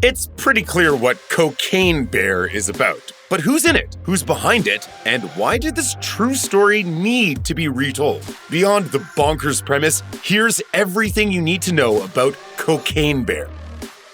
It's pretty clear what Cocaine Bear is about. But who's in it? Who's behind it? And why did this true story need to be retold? Beyond the bonkers premise, here's everything you need to know about Cocaine Bear.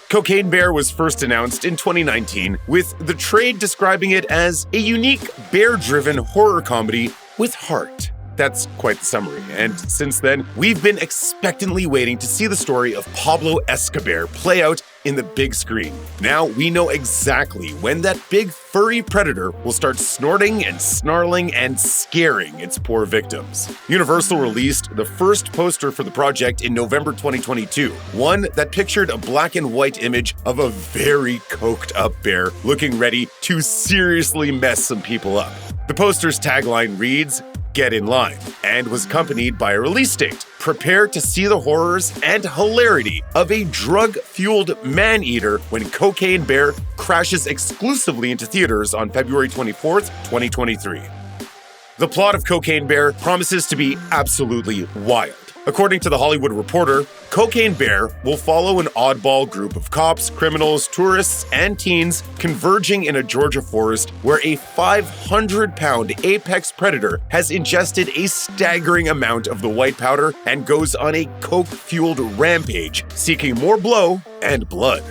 Cocaine Bear was first announced in 2019, with the trade describing it as a unique bear-driven horror comedy with heart. That's quite the summary, and since then, we've been expectantly waiting to see the story of Pablo Escobar play out in the big screen. Now we know exactly when that big furry predator will start snorting and snarling and scaring its poor victims. Universal released the first poster for the project in November 2022, one that pictured a black and white image of a very coked up bear looking ready to seriously mess some people up. The poster's tagline reads, "Get in line," and was accompanied by a release date. Prepare to see the horrors and hilarity of a drug-fueled man-eater when Cocaine Bear crashes exclusively into theaters on February 24th, 2023. The plot of Cocaine Bear promises to be absolutely wild. According to The Hollywood Reporter, Cocaine Bear will follow an oddball group of cops, criminals, tourists, and teens converging in a Georgia forest where a 500-pound apex predator has ingested a staggering amount of the white powder and goes on a coke-fueled rampage, seeking more blow and blood.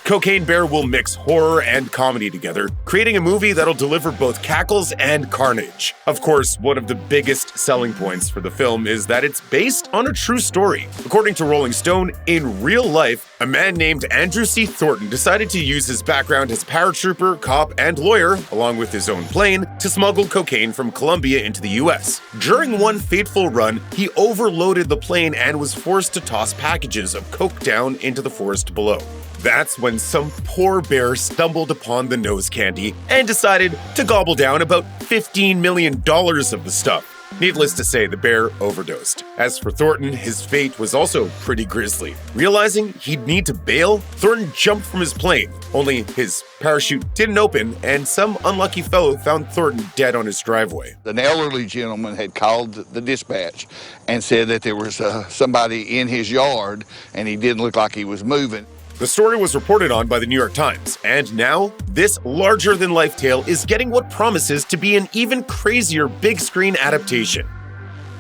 Cocaine Bear will mix horror and comedy together, creating a movie that'll deliver both cackles and carnage. Of course, one of the biggest selling points for the film is that it's based on a true story. According to Rolling Stone, in real life, a man named Andrew C. Thornton decided to use his background as paratrooper, cop, and lawyer, along with his own plane, to smuggle cocaine from Colombia into the US. During one fateful run, he overloaded the plane and was forced to toss packages of coke down into the forest below. That's when some poor bear stumbled upon the nose candy and decided to gobble down about $15 million of the stuff. Needless to say, the bear overdosed. As for Thornton, his fate was also pretty grisly. Realizing he'd need to bail, Thornton jumped from his plane, only his parachute didn't open, and some unlucky fellow found Thornton dead on his driveway. An elderly gentleman had called the dispatch and said that there was somebody in his yard, and he didn't look like he was moving. The story was reported on by the New York Times, and now this larger-than-life tale is getting what promises to be an even crazier big-screen adaptation.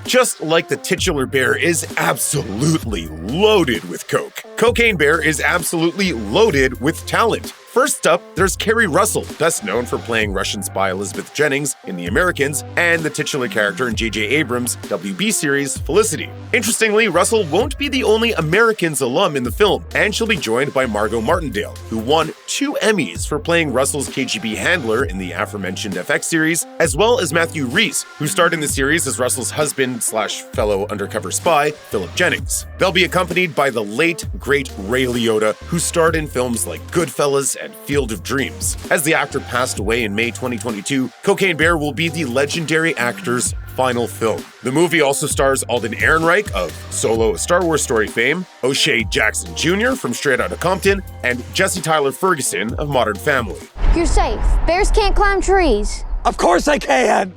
Just like the titular bear is absolutely loaded with coke, Cocaine Bear is absolutely loaded with talent. First up, there's Kerry Russell, best known for playing Russian spy Elizabeth Jennings in The Americans and the titular character in J.J. Abrams' WB series Felicity. Interestingly, Russell won't be the only Americans alum in the film, and she'll be joined by Margot Martindale, who won 2 Emmys for playing Russell's KGB handler in the aforementioned FX series, as well as Matthew Rhys, who starred in the series as Russell's husband/fellow undercover spy, Philip Jennings. They'll be accompanied by the late, great Ray Liotta, who starred in films like Goodfellas and Field of Dreams. As the actor passed away in May 2022, Cocaine Bear will be the legendary actor's final film. The movie also stars Alden Ehrenreich of Solo: A Star Wars Story fame, O'Shea Jackson Jr. from Straight Outta Compton, and Jesse Tyler Ferguson of Modern Family. You're safe. Bears can't climb trees. Of course I can!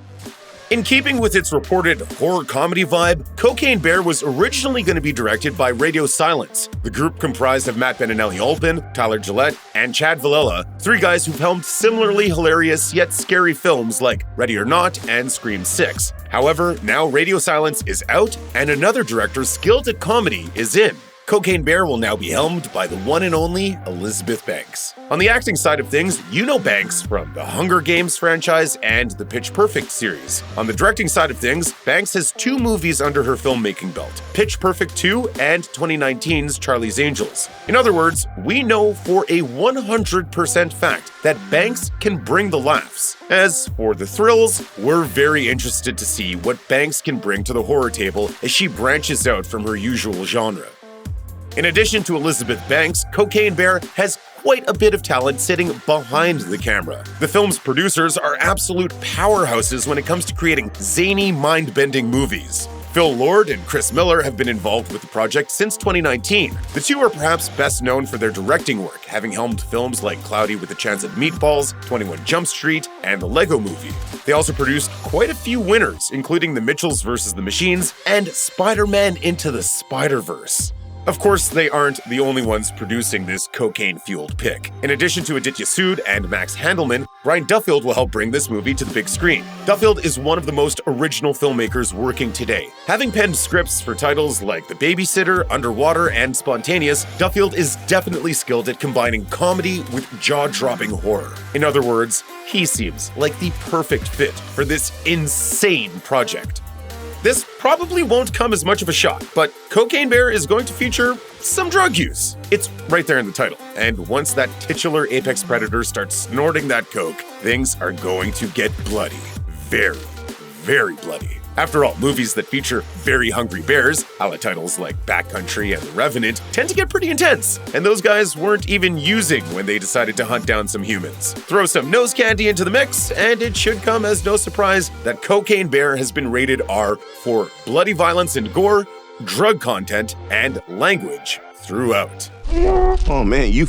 In keeping with its reported horror comedy vibe, Cocaine Bear was originally going to be directed by Radio Silence. The group comprised of Matt Bettinelli-Olpin, Tyler Gillette, and Chad Villella, 3 guys who've helmed similarly hilarious yet scary films like Ready or Not and Scream 6. However, now Radio Silence is out, and another director skilled at comedy is in. Cocaine Bear will now be helmed by the one and only Elizabeth Banks. On the acting side of things, you know Banks from the Hunger Games franchise and the Pitch Perfect series. On the directing side of things, Banks has 2 movies under her filmmaking belt, Pitch Perfect 2 and 2019's Charlie's Angels. In other words, we know for a 100% fact that Banks can bring the laughs. As for the thrills, we're very interested to see what Banks can bring to the horror table as she branches out from her usual genre. In addition to Elizabeth Banks, Cocaine Bear has quite a bit of talent sitting behind the camera. The film's producers are absolute powerhouses when it comes to creating zany, mind-bending movies. Phil Lord and Chris Miller have been involved with the project since 2019. The 2 are perhaps best known for their directing work, having helmed films like Cloudy with a Chance at Meatballs, 21 Jump Street, and The Lego Movie. They also produced quite a few winners, including The Mitchells vs. the Machines and Spider-Man Into the Spider-Verse. Of course, they aren't the only ones producing this cocaine-fueled pick. In addition to Aditya Sood and Max Handelman, Brian Duffield will help bring this movie to the big screen. Duffield is one of the most original filmmakers working today. Having penned scripts for titles like The Babysitter, Underwater, and Spontaneous, Duffield is definitely skilled at combining comedy with jaw-dropping horror. In other words, he seems like the perfect fit for this insane project. This probably won't come as much of a shock, but Cocaine Bear is going to feature some drug use. It's right there in the title. And once that titular apex predator starts snorting that coke, things are going to get bloody. Very, very bloody. After all, movies that feature very hungry bears, a la titles like Backcountry and The Revenant, tend to get pretty intense, and those guys weren't even using when they decided to hunt down some humans. Throw some nose candy into the mix, and it should come as no surprise that Cocaine Bear has been rated R for bloody violence and gore, drug content, and language throughout. Oh man, you